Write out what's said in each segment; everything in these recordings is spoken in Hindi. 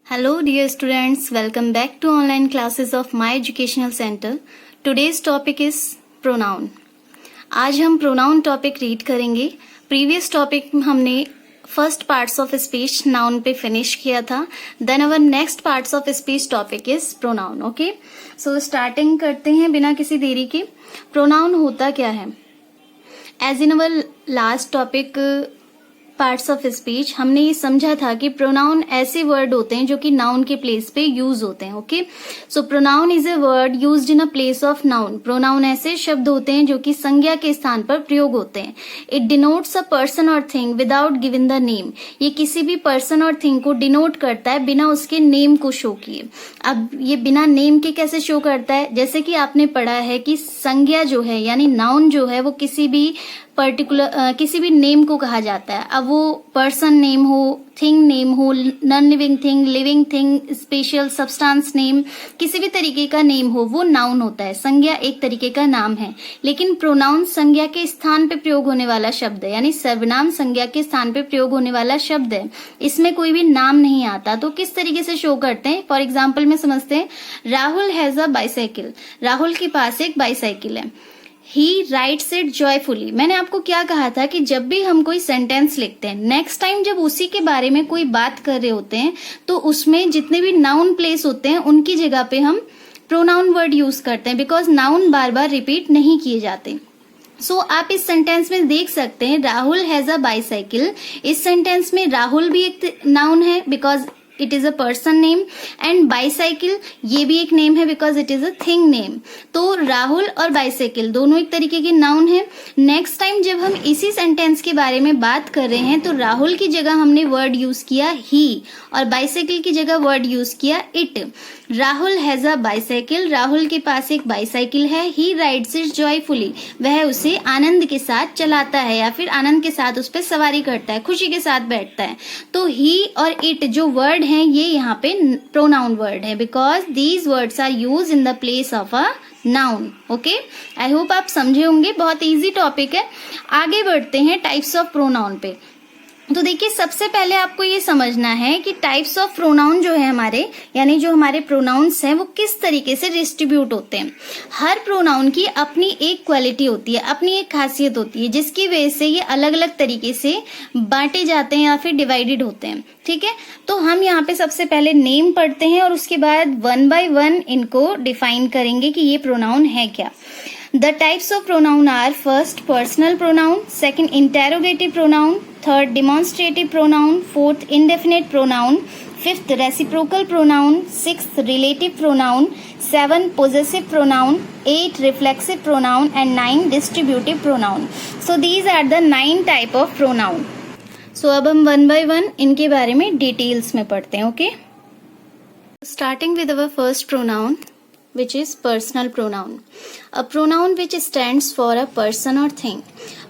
Hello dear students, welcome back to online classes of My Educational Center. Today's topic is pronoun. आज हम pronoun topic read करेंगे. Previous topic हमने first parts of speech noun पे finish किया था. Then our next parts of speech topic is pronoun. Okay? So starting करते हैं बिना किसी देरी के. Pronoun होता क्या है? As in our last topic parts of speech हमने ये समझा था कि प्रोनाउन ऐसे वर्ड होते हैं जो कि नाउन के प्लेस पे यूज होते हैं. Okay, so pronoun is a word used in a place of noun. Pronoun ऐसे शब्द होते हैं जो कि संज्ञा के स्थान पर प्रयोग होते हैं. इट डिनोट्स अ पर्सन और thing without giving the name. ये किसी भी पर्सन और थिंग को डिनोट करता है बिना उसके नेम को शो किए. अब ये बिना नेम के कैसे शो करता है? जैसे कि आपने पढ़ा है कि संज्ञा जो है यानी नाउन जो है वो किसी भी पर्टिकुलर किसी भी नेम को कहा जाता है. अब वो पर्सन नेम हो, थिंग नेम हो, non living thing, living thing, special substance name, किसी भी तरीके का नेम हो वो नाउन होता है. संज्ञा एक तरीके का नाम है. लेकिन प्रोनाउन संज्ञा के स्थान पे प्रयोग होने वाला शब्द है, यानी सर्वनाम संज्ञा के स्थान पे प्रयोग होने वाला शब्द है. इसमें कोई भी नाम नहीं आता. तो किस तरीके से शो करते हैं? फॉर एग्जाम्पल में समझते हैं. Rahul has a bicycle. Rahul के पास एक बाइसाइकिल है. ही राइट्स इट जॉयफुली. मैंने आपको क्या कहा था कि जब भी हम कोई सेंटेंस लिखते हैं, नेक्स्ट टाइम जब उसी के बारे में कोई बात कर रहे होते हैं तो उसमें जितने भी नाउन प्लेस होते हैं उनकी जगह पे हम प्रोनाउन वर्ड यूज करते हैं, because noun bar bar repeat नहीं किए जाते. सो आप इस सेंटेंस में देख सकते हैं राहुल हैज अ बाइसाइकिल. इस सेंटेंस में राहुल भी एक नाउन है because it is a person name, and bicycle ये भी एक नेम है because it is a thing name. तो राहुल और बाइसाइकिल दोनों एक तरीके के नाउन है. नेक्स्ट टाइम जब हम इसी सेंटेंस के बारे में बात कर रहे हैं तो राहुल की जगह हमने वर्ड यूज किया ही और बाइसाइकिल की जगह वर्ड यूज किया it. Rahul has a bicycle. Rahul के पास एक बाइसाइकिल है. ही राइड्स इट जॉयफुली. वह उसे आनंद के साथ चलाता है या फिर आनंद के साथ उस पर सवारी करता है, खुशी के साथ बैठता है. तो ही और इट जो वर्ड हैं ये यहाँ पे प्रोनाउन वर्ड है because these words are use in the place of a noun. Okay, I hope आप समझे होंगे. बहुत इजी टॉपिक है. आगे बढ़ते हैं टाइप्स ऑफ प्रोनाउन पे. तो देखिए सबसे पहले आपको ये समझना है कि टाइप्स ऑफ प्रोनाउन जो है हमारे, यानी जो हमारे प्रोनाउंस हैं वो किस तरीके से डिस्ट्रीब्यूट होते हैं. हर प्रोनाउन की अपनी एक क्वालिटी होती है, अपनी एक खासियत होती है जिसकी वजह से ये अलग अलग तरीके से बांटे जाते हैं या फिर डिवाइडेड होते हैं. ठीक है, तो हम यहाँ पे सबसे पहले नेम पढ़ते हैं और उसके बाद वन बाय वन इनको डिफाइन करेंगे कि ये प्रोनाउन है क्या. The types of pronoun are first personal pronoun, second interrogative pronoun, third demonstrative pronoun, fourth indefinite pronoun, fifth reciprocal pronoun, sixth relative pronoun, seven possessive pronoun, eight reflexive pronoun and nine distributive pronoun. So these are the 9 type of pronoun. So अब हम one by one इनके बारे में डिटेल्स में पढ़ते हैं. Okay, starting with our first pronoun, which is personal pronoun. A pronoun which stands for a person or thing.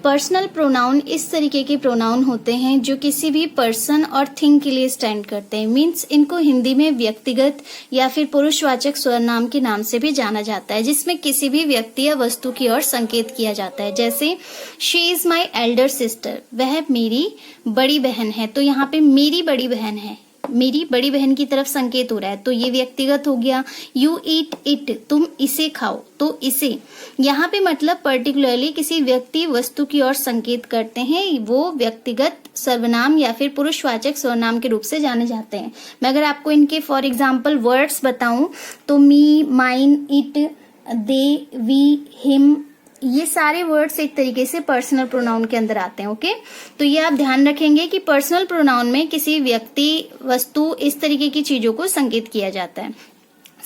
Personal pronoun इस तरीके के प्रोनाउन होते हैं जो किसी भी पर्सन और थिंग के लिए स्टैंड करते हैं. मीन्स इनको हिंदी में व्यक्तिगत या फिर पुरुषवाचक सर्वनाम के नाम से भी जाना जाता है, जिसमें किसी भी व्यक्ति या वस्तु की ओर संकेत किया जाता है. जैसे she is my elder sister. वह मेरी बड़ी बहन है. तो यहाँ पे मेरी बड़ी बहन है, मेरी बड़ी बहन की तरफ संकेत हो रहा है, तो ये व्यक्तिगत हो गया. You eat it. तुम इसे खाओ. तो इसे यहाँ पे मतलब पर्टिकुलरली किसी व्यक्ति वस्तु की ओर संकेत करते हैं. वो व्यक्तिगत सर्वनाम या फिर पुरुषवाचक सर्वनाम के रूप से जाने जाते हैं. मैं अगर आपको इनके फॉर एग्जाम्पल वर्ड्स बताऊं तो me, mine, it, they, we, him, ये सारे वर्ड्स एक तरीके से पर्सनल प्रोनाउन के अंदर आते हैं. ओके, तो ये आप ध्यान रखेंगे कि पर्सनल प्रोनाउन में किसी व्यक्ति, वस्तु, इस तरीके की चीजों को संकेत किया जाता है.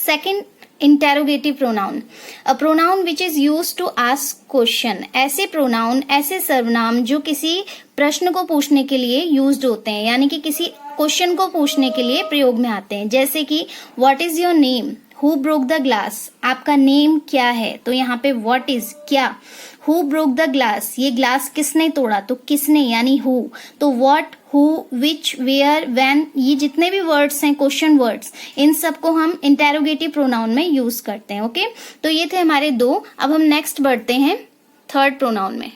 Second, interrogative pronoun. A pronoun which is used to ask question. ऐसे प्रोनाउन, ऐसे सर्वनाम जो किसी प्रश्न को पूछने के लिए यूज्ड होते हैं, यानी कि किसी क्वेश्चन को पूछने के लिए प्रयोग में आते हैं. जैसे कि what is your name, who broke the glass. आपका नेम क्या है, तो यहाँ पे व्हाट इज क्या. हु ब्रोक द ग्लास, ये ग्लास किसने तोड़ा, तो किसने यानी हु. तो what, who, which, where, when, ये जितने भी वर्ड्स हैं क्वेश्चन वर्ड्स, इन सबको हम इंटेरोगेटिव प्रोनाउन में यूज करते हैं. ओके, तो ये थे हमारे 2. अब हम नेक्स्ट बढ़ते हैं थर्ड प्रोनाउन में.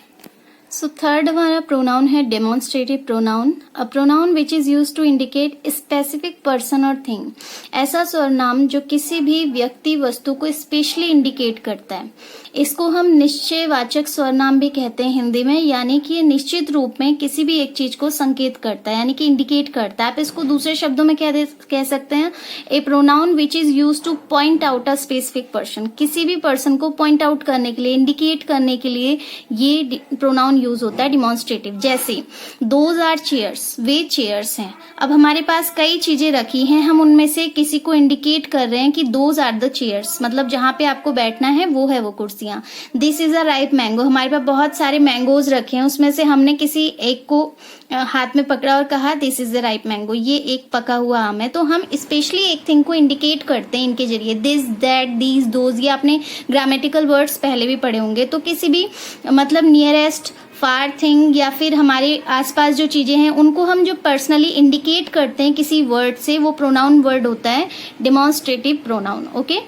सो थर्ड हमारा प्रोनाउन है demonstrative pronoun, a pronoun which is used to indicate specific person और थिंग। ऐसा सर्वनाम जो किसी भी व्यक्ति वस्तु को स्पेशली इंडिकेट करता है। इसको हम निश्चयवाचक सर्वनाम भी कहते हैं हिंदी में, यानी कि ये निश्चित रूप में किसी भी एक चीज को संकेत करता है, यानी कि इंडिकेट करता है। आप इसको दूसरे शब्दों में कह सकते हैं a pronoun which is used to point out a specific person. किसी भी पर्सन को पॉइंट आउट करने के लिए, इंडिकेट करने के लिए ये प्रोनाउन यूज होता है डिमॉन्स्ट्रेटिव। जैसे दोज आर चेयर्स, वे चेयर्स हैं। अब हमारे पास कई चीजें रखी हैं, हम उनमें से किसी को इंडिकेट कर रहे हैं कि दोज आर द चेयर्स, मतलब जहां पे आपको बैठना है वो है वो कुर्सियां। This is a ripe mango, हमारे पास बहुत सारे मैंगोज रखे हैं, उसमें से हमने किसी एक को हाथ में पकड़ा और कहा this is the ripe mango, ये एक पका हुआ आम है। तो हम स्पेशली एक थिंग को इंडिकेट करते हैं इनके जरिए। दिस, दैट, दीज, दोज, ये आपने ग्रामेटिकल वर्ड्स पहले भी पढ़े होंगे। तो किसी भी मतलब नियरेस्ट, फार थिंग या फिर हमारे आसपास जो चीजें हैं उनको हम जो पर्सनली इंडिकेट करते हैं किसी वर्ड से, वो प्रोनाउन वर्ड होता है डिमॉन्स्ट्रेटिव प्रोनाउन। ओके,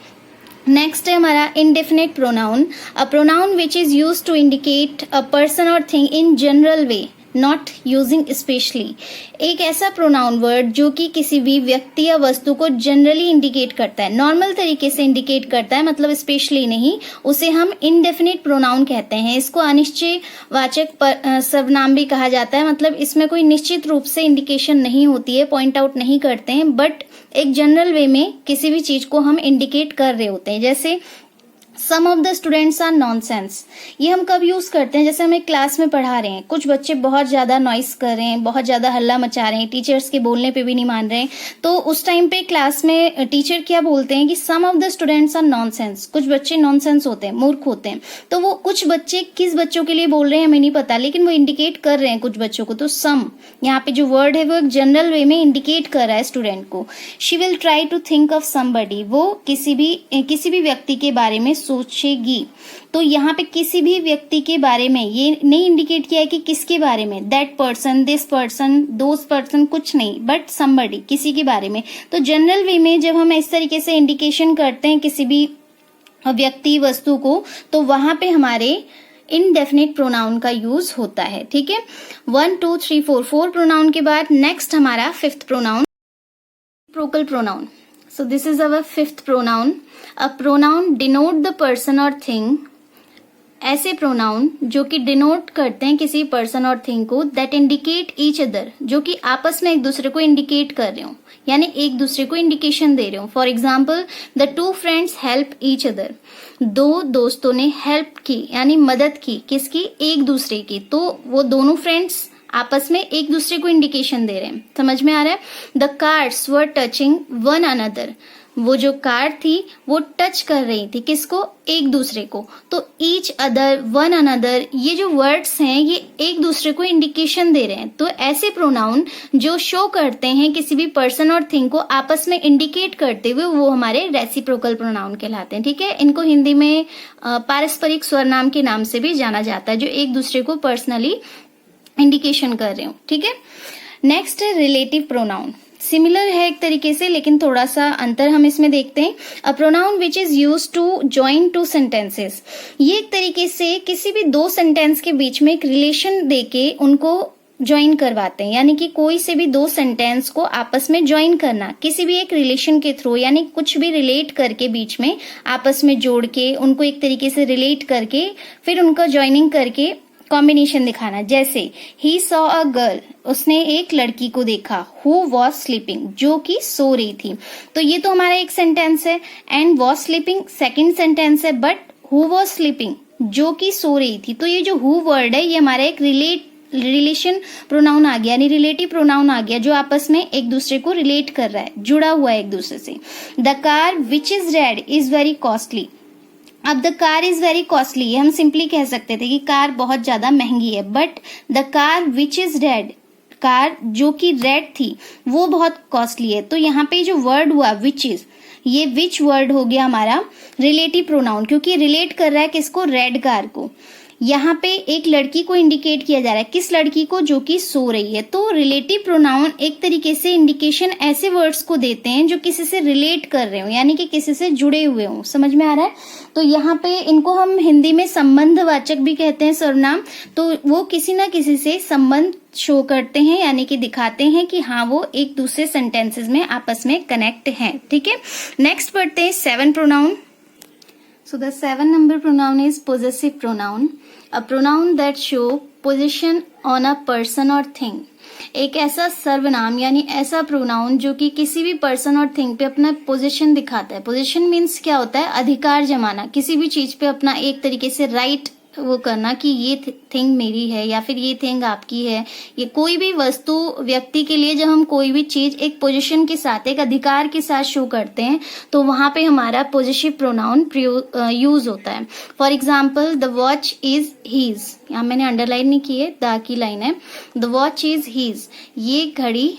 नेक्स्ट है हमारा indefinite pronoun, a pronoun which is use to indicate a person और thing in general way, not using specially. एक ऐसा प्रोनाउन वर्ड जो कि किसी भी व्यक्ति या वस्तु को जनरली इंडिकेट करता है, नॉर्मल तरीके से इंडिकेट करता है, मतलब स्पेशली नहीं, उसे हम इंडेफिनिट प्रोनाउन कहते हैं। इसको अनिश्चयवाचक सर्वनाम भी कहा जाता है, मतलब इसमें कोई निश्चित रूप से इंडिकेशन नहीं होती है, पॉइंट आउट नहीं करते हैं, बट एक जनरल वे में किसी भी चीज को हम इंडिकेट कर रहे होते हैं। जैसे some of the students are nonsense, ये हम कब यूज करते हैं? जैसे हम एक क्लास में पढ़ा रहे हैं, कुछ बच्चे बहुत ज्यादा नॉइस कर रहे हैं, बहुत ज्यादा हल्ला मचा रहे हैं, टीचर्स के बोलने पे भी नहीं मान रहे हैं, तो उस टाइम पे क्लास में टीचर क्या बोलते हैं कि some of the students are nonsense, कुछ बच्चे नॉनसेंस होते हैं, मूर्ख होते हैं। तो वो कुछ बच्चे किस बच्चों के लिए बोल रहे हैं हमें नहीं पता, लेकिन वो इंडिकेट कर रहे हैं कुछ बच्चों को। तो सम यहाँ पे जो वर्ड है वो एक जनरल वे में इंडिकेट कर रहा है स्टूडेंट को। She will try to think of somebody, वो किसी भी व्यक्ति के बारे में सोचेगी। तो यहाँ पे किसी भी व्यक्ति के बारे में ये नहीं इंडिकेट किया है कि किसके बारे में, that person, this person, those person, कुछ नहीं, बट समबडी, किसी के बारे में। तो जनरल वे में जब हम इस तरीके से इंडिकेशन करते हैं किसी भी व्यक्ति वस्तु को, तो वहां पे हमारे इनडेफिनिट प्रोनाउन का यूज होता है। ठीक है, 1 2 3 4 प्रोनाउन के बाद नेक्स्ट हमारा fifth pronoun, reciprocal pronoun. So this is our fifth pronoun. A pronoun denote the person or thing. ऐसे प्रोनाउन जो कि डिनोट करते हैं किसी पर्सन और थिंग को, दैट इंडिकेट ईच अदर, जो कि आपस में एक दूसरे को इंडिकेट कर रहे हो, यानी एक दूसरे को इंडिकेशन दे रहे हो। For example, the two friends help each other, दो दोस्तों ने हेल्प की यानी मदद की, किसकी? एक दूसरे की। तो वो दोनों फ्रेंड्स आपस में एक दूसरे को इंडिकेशन दे रहे हैं। समझ में आ रहा है? The cars were touching one another, वो जो कार थी वो टच कर रही थी किसको? एक दूसरे को। तो ईच अदर, वन अनदर, ये जो वर्ड्स हैं ये एक दूसरे को इंडिकेशन दे रहे हैं। तो ऐसे प्रोनाउन जो शो करते हैं किसी भी पर्सन और थिंग को आपस में इंडिकेट करते हुए, वो हमारे रेसिप्रोकल प्रोनाउन कहलाते हैं। ठीक है, इनको हिंदी में पारस्परिक स्वरनाम के नाम से भी जाना जाता है, जो एक दूसरे को पर्सनली इंडिकेशन कर रहे हो। ठीक है, नेक्स्ट है रिलेटिव प्रोनाउन। सिमिलर है एक तरीके से, लेकिन थोड़ा सा अंतर हम इसमें देखते हैं। A pronoun which is used to join two sentences, ये एक तरीके से किसी भी दो सेंटेंस के बीच में एक रिलेशन देके उनको ज्वाइन करवाते हैं, यानी कि कोई से भी दो सेंटेंस को आपस में ज्वाइन करना किसी भी एक रिलेशन के थ्रू, यानी कुछ भी रिलेट करके बीच में आपस में जोड़ के उनको एक तरीके से रिलेट करके फिर उनका ज्वाइनिंग करके कॉम्बिनेशन दिखाना। जैसे ही सॉ अ गर्ल, उसने एक लड़की को देखा, हु वॉज स्लीपिंग, जो कि सो रही थी। तो ये तो हमारा एक सेंटेंस है, and was sleeping second sentence है, बट हु वॉज स्लीपिंग, जो कि सो रही थी। तो ये जो हु वर्ड है ये हमारा एक रिलेशन प्रोनाउन आ गया, यानी रिलेटिव प्रोनाउन आ गया, जो आपस में एक दूसरे को रिलेट कर रहा है, जुड़ा हुआ है एक दूसरे से। The car which is red is very costly, अब the car is very costly, हम सिंपली कह सकते थे कि कार बहुत ज्यादा महंगी है, but the car which is red, car जो कि रेड थी वो बहुत कॉस्टली है। तो यहाँ पे जो वर्ड हुआ विच इज, ये विच वर्ड हो गया हमारा रिलेटिव प्रोनाउन, क्योंकि रिलेट कर रहा है किसको? रेड कार को। यहाँ पे एक लड़की को इंडिकेट किया जा रहा है, किस लड़की को, जो कि सो रही है। तो रिलेटिव प्रोनाउन एक तरीके से इंडिकेशन ऐसे वर्ड्स को देते हैं जो किसी से रिलेट कर रहे हो, यानी कि किसी से जुड़े हुए हो। समझ में आ रहा है? तो यहाँ पे इनको हम हिंदी में संबंधवाचक भी कहते हैं सर्वनाम। तो वो किसी ना किसी से संबंध शो करते हैं, यानी कि दिखाते हैं कि हाँ वो एक दूसरे सेंटेंसेस में आपस में कनेक्ट हैं। ठीक है, नेक्स्ट पढ़ते हैं 7 pronoun. So the 7 number pronoun is possessive pronoun, a pronoun that show position on a person or thing. एक ऐसा सर्वनाम यानी ऐसा प्रोनाउन जो कि किसी भी पर्सन और थिंग पे अपना पोजीशन दिखाता है। पोजीशन मीन्स क्या होता है? अधिकार जमाना, किसी भी चीज पे अपना एक तरीके से राइट वो करना कि ये थिंग मेरी है या फिर ये थिंग आपकी है। ये कोई भी वस्तु, व्यक्ति के लिए जब हम कोई भी चीज एक पोजीशन के साथ, एक अधिकार के साथ शो करते हैं तो वहां पे हमारा पोजेसिव प्रोनाउन यूज होता है। For example, the watch is his, यहाँ मैंने अंडरलाइन नहीं की है, द की लाइन है। द वॉच इज हीज, ये घड़ी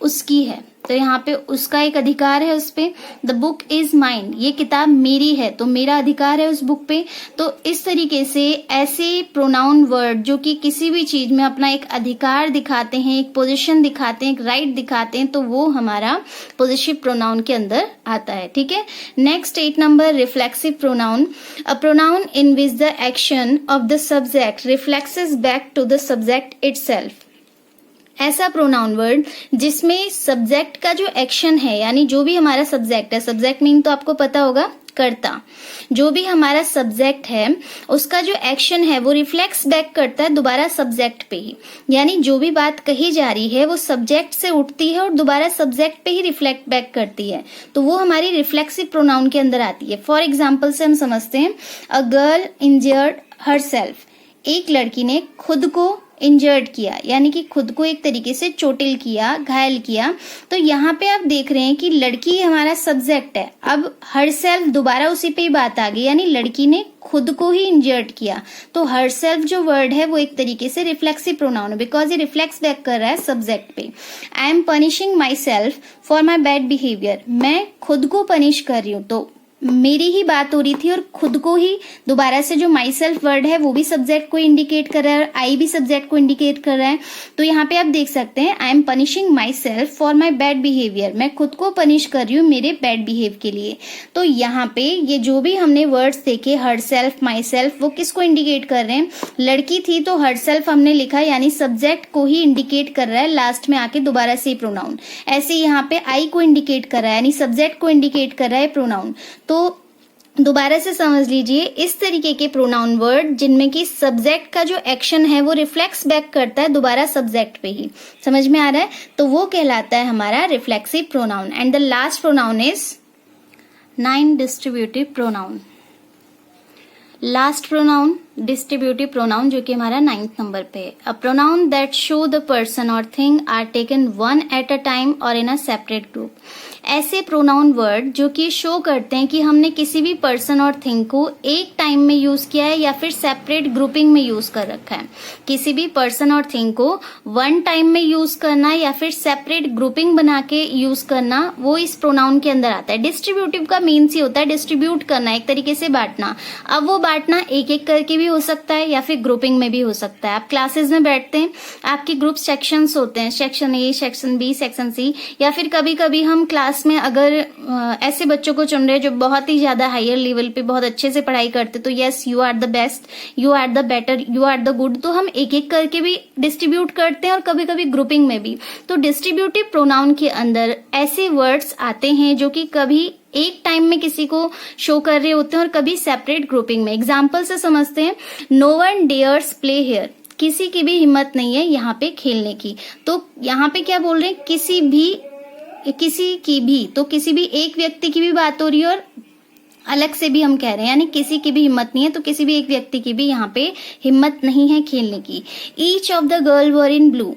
उसकी है, तो यहाँ पे उसका एक अधिकार है उस पे। द बुक इज माइन, ये किताब मेरी है, तो मेरा अधिकार है उस बुक पे। तो इस तरीके से ऐसे प्रोनाउन वर्ड जो कि किसी भी चीज में अपना एक अधिकार दिखाते हैं, एक पोजीशन दिखाते हैं, एक राइट दिखाते हैं, तो वो हमारा पोजेसिव प्रोनाउन के अंदर आता है। ठीक है, next 8 number reflexive pronoun, a pronoun in which the action of the subject reflexes back to the subject itself. ऐसा प्रोनाउन वर्ड जिसमें सब्जेक्ट का जो एक्शन है, यानी जो भी हमारा सब्जेक्ट है, सब्जेक्ट मीन तो आपको पता होगा कर्ता, जो भी हमारा सब्जेक्ट है उसका जो एक्शन है वो रिफ्लेक्स बैक करता है दोबारा सब्जेक्ट पे ही। यानी जो भी बात कही जा रही है वो सब्जेक्ट से उठती है और दोबारा सब्जेक्ट पे ही रिफ्लेक्ट बैक करती है, तो वो हमारी रिफ्लेक्सिव प्रोनाउन के अंदर आती है। फॉर एग्जाम्पल से हम समझते हैं, अ गर्ल इंजर्ड हरसेल्फ, एक लड़की ने खुद को इंजर्ड किया, यानी कि खुद को एक तरीके से चोटिल किया, घायल किया। तो यहाँ पे आप देख रहे हैं कि लड़की हमारा सब्जेक्ट है, अब हरसेल्फ दोबारा उसी पे ही बात आ गई, यानी लड़की ने खुद को ही इंजर्ड किया। तो हरसेल्फ जो वर्ड है वो एक तरीके से रिफ्लेक्सिव प्रोनाउन है, बिकॉज ये रिफ्लेक्स बैक कर रहा है सब्जेक्ट पे। I am punishing my self for my bad behaviour, मैं खुद को पनिश कर रही हूँ, तो मेरी ही बात हो रही थी और खुद को ही दोबारा से जो माई सेल्फ वर्ड है वो भी सब्जेक्ट को इंडिकेट कर रहा है और आई भी सब्जेक्ट को इंडिकेट कर रहा है। तो यहाँ पे आप देख सकते हैं, I am punishing my self for my bad behaviour, मैं खुद को पनिश कर रही हूँ मेरे बैड बिहेव के लिए। तो यहाँ पे ये जो भी हमने वर्ड्स देखे, हर सेल्फ, माई सेल्फ, वो किसको इंडिकेट कर रहे हैं? लड़की थी तो हर सेल्फ हमने लिखा, यानी सब्जेक्ट को ही इंडिकेट कर रहा है लास्ट में आके दोबारा से प्रोनाउन। ऐसे यहाँ पे आई को इंडिकेट कर रहा है, यानी सब्जेक्ट को इंडिकेट कर रहा है प्रोनाउन। तो दोबारा से समझ लीजिए, इस तरीके के प्रोनाउन वर्ड जिनमें कि सब्जेक्ट का जो एक्शन है वो रिफ्लेक्स बैक करता है दोबारा सब्जेक्ट पे ही। समझ में आ रहा है? तो वो कहलाता है हमारा reflexive pronoun. And the last pronoun is 9 distributive pronoun. Last pronoun distributive pronoun जो कि हमारा 9th नंबर पे है। A pronoun that show the person और thing are taken one at a time और इन अ सेपरेट ग्रुप। ऐसे प्रोनाउन वर्ड जो कि शो करते हैं कि हमने किसी भी पर्सन और थिंग को एक टाइम में यूज किया है या फिर सेपरेट ग्रुपिंग में यूज कर रखा है। किसी भी पर्सन और थिंग को वन टाइम में यूज करना या फिर सेपरेट ग्रुपिंग बना के यूज करना, वो इस प्रोनाउन के अंदर आता है। डिस्ट्रीब्यूटिव का मीन्स ही होता है डिस्ट्रीब्यूट करना, एक तरीके से बांटना। अब वो बांटना एक एक करके भी हो सकता है या फिर ग्रुपिंग में भी हो सकता है। आप क्लासेस में बैठते हैं, आपके ग्रुप सेक्शंस होते हैं, section A, section B, section C, या फिर कभी कभी हम क्लास में अगर ऐसे बच्चों को चुन रहे जो बहुत ही ज्यादा हायर लेवल पे बहुत अच्छे से पढ़ाई करते, तो yes you are the best, you are the better, you are the good, तो हम एक एक करके भी डिस्ट्रीब्यूट करते हैं और कभी कभी ग्रुपिंग में भी। तो डिस्ट्रीब्यूटिव प्रोनाउन के अंदर ऐसे वर्ड्स आते हैं जो कि कभी एक टाइम में किसी को शो कर रहे होते हैं और कभी सेपरेट ग्रुपिंग में। एग्जाम्पल से समझते हैं, no one dares play here, किसी की भी हिम्मत नहीं है यहाँ पे खेलने की। तो यहाँ पे क्या बोल रहे हैं? किसी की भी, तो किसी भी एक व्यक्ति की भी बात हो रही है और अलग से भी हम कह रहे हैं, यानी किसी की भी हिम्मत नहीं है, तो किसी भी एक व्यक्ति की भी यहाँ पे हिम्मत नहीं है खेलने की। Each of the girl were in blue,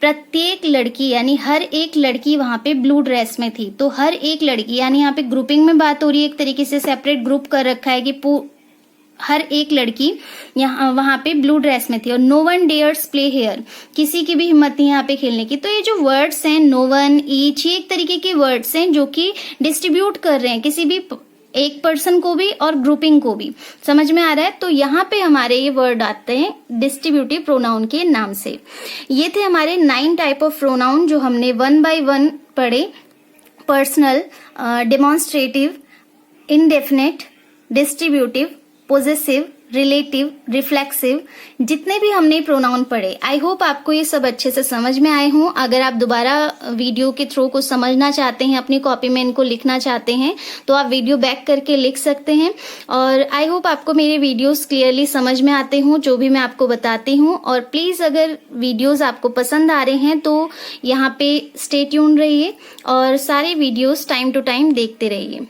प्रत्येक लड़की यानी हर एक लड़की वहां पे ब्लू ड्रेस में थी। तो हर एक लड़की, यानी यहाँ पे ग्रुपिंग में बात हो रही है, एक तरीके से सेपरेट ग्रुप कर रखा है कि हर एक लड़की यहाँ वहां पे ब्लू ड्रेस में थी। और no one dares play here, किसी की भी हिम्मत नहीं यहाँ पे खेलने की। तो ये जो वर्ड्स हैं नो वन, ईच, ये एक तरीके के वर्ड्स हैं जो कि डिस्ट्रीब्यूट कर रहे हैं, किसी भी एक पर्सन को भी और ग्रुपिंग को भी। समझ में आ रहा है? तो यहाँ पे हमारे ये वर्ड आते हैं डिस्ट्रीब्यूटिव प्रोनाउन के नाम से। ये थे हमारे 9 टाइप ऑफ प्रोनाउन जो हमने 1 बाय 1 पढ़े। Personal, demonstrative, indefinite, distributive, possessive, relative, reflexive, जितने भी हमने प्रोनाउन पढ़े, आई होप आपको ये सब अच्छे से समझ में आए हों। अगर आप दोबारा वीडियो के थ्रू कुछ समझना चाहते हैं, अपनी कॉपी में इनको लिखना चाहते हैं, तो आप वीडियो बैक करके लिख सकते हैं। और आई होप आपको मेरे वीडियोस क्लियरली समझ में आते हों जो भी मैं आपको बताती हूँ। और प्लीज अगर वीडियोस आपको पसंद आ रहे हैं तो यहाँ पे स्टे ट्यून्ड रहिए और सारे वीडियोस टाइम टू टाइम देखते रहिए।